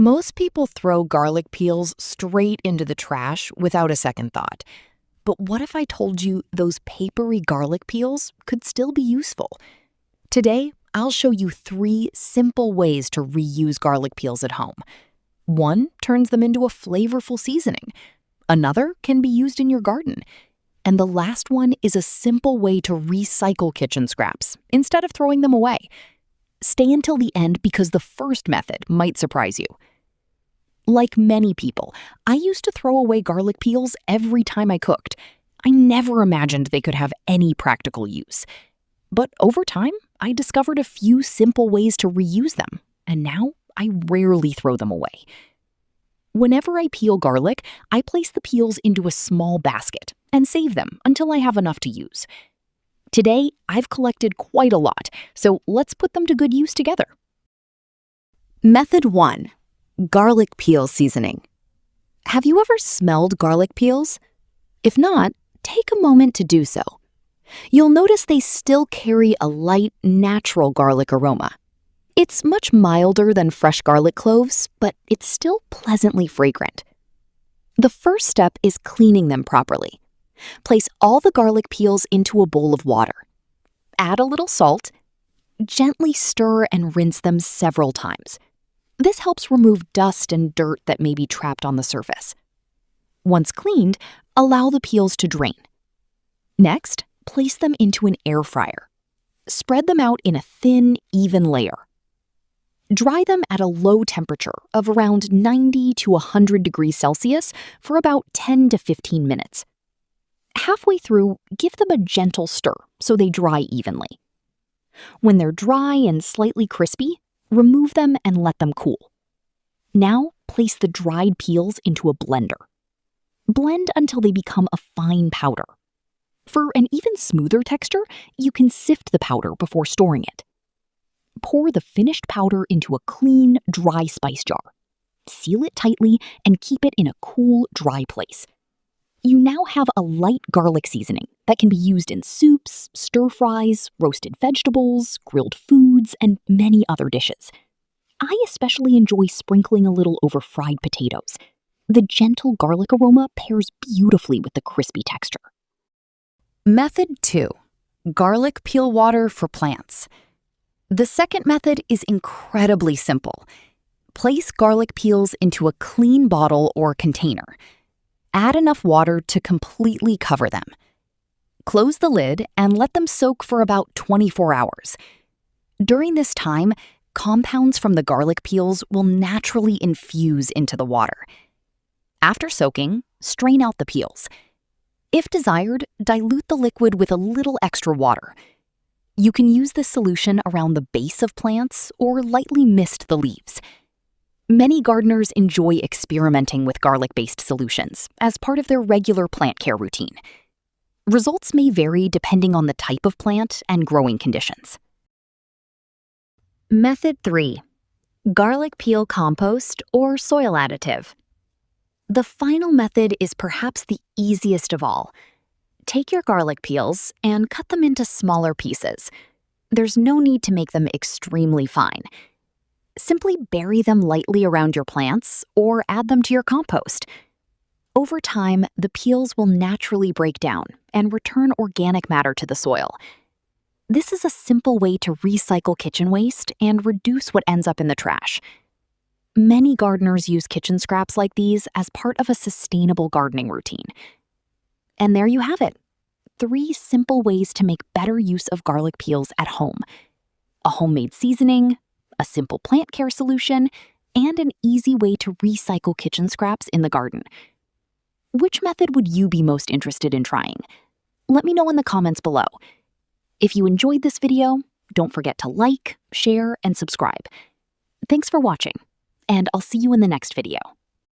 Most people throw garlic peels straight into the trash without a second thought. But what if I told you those papery garlic peels could still be useful? Today, I'll show you 3 simple ways to reuse garlic peels at home. One turns them into a flavorful seasoning. Another can be used in your garden. And the last one is a simple way to recycle kitchen scraps instead of throwing them away. Stay until the end because the first method might surprise you. Like many people, I used to throw away garlic peels every time I cooked. I never imagined they could have any practical use. But over time, I discovered a few simple ways to reuse them, and now I rarely throw them away. Whenever I peel garlic, I place the peels into a small basket and save them until I have enough to use. Today, I've collected quite a lot, so let's put them to good use together. Method 1. Garlic peel seasoning. Have you ever smelled garlic peels? If not, take a moment to do so. You'll notice they still carry a light, natural garlic aroma. It's much milder than fresh garlic cloves, but it's still pleasantly fragrant. The first step is cleaning them properly. Place all the garlic peels into a bowl of water. Add a little salt. Gently stir and rinse them several times. This helps remove dust and dirt that may be trapped on the surface. Once cleaned, allow the peels to drain. Next, place them into an air fryer. Spread them out in a thin, even layer. Dry them at a low temperature of around 90 to 100 degrees Celsius for about 10 to 15 minutes. Halfway through, give them a gentle stir so they dry evenly. When they're dry and slightly crispy, remove them and let them cool. Now, place the dried peels into a blender. Blend until they become a fine powder. For an even smoother texture, you can sift the powder before storing it. Pour the finished powder into a clean, dry spice jar. Seal it tightly and keep it in a cool, dry place. You now have a light garlic seasoning that can be used in soups, stir-fries, roasted vegetables, grilled foods, and many other dishes. I especially enjoy sprinkling a little over fried potatoes. The gentle garlic aroma pairs beautifully with the crispy texture. Method 2. Garlic peel water for plants. The second method is incredibly simple. Place garlic peels into a clean bottle or container. Add enough water to completely cover them. Close the lid and let them soak for about 24 hours. During this time, compounds from the garlic peels will naturally infuse into the water. After soaking, strain out the peels. If desired, dilute the liquid with a little extra water. You can use this solution around the base of plants or lightly mist the leaves. Many gardeners enjoy experimenting with garlic-based solutions as part of their regular plant care routine. Results may vary depending on the type of plant and growing conditions. Method 3. Garlic peel compost or soil additive. The final method is perhaps the easiest of all. Take your garlic peels and cut them into smaller pieces. There's no need to make them extremely fine. Simply bury them lightly around your plants or add them to your compost. Over time, the peels will naturally break down and return organic matter to the soil. This is a simple way to recycle kitchen waste and reduce what ends up in the trash. Many gardeners use kitchen scraps like these as part of a sustainable gardening routine. And there you have it. 3 simple ways to make better use of garlic peels at home. A homemade seasoning, a simple plant care solution, and an easy way to recycle kitchen scraps in the garden. Which method would you be most interested in trying? Let me know in the comments below. If you enjoyed this video, don't forget to like, share, and subscribe. Thanks for watching, and I'll see you in the next video.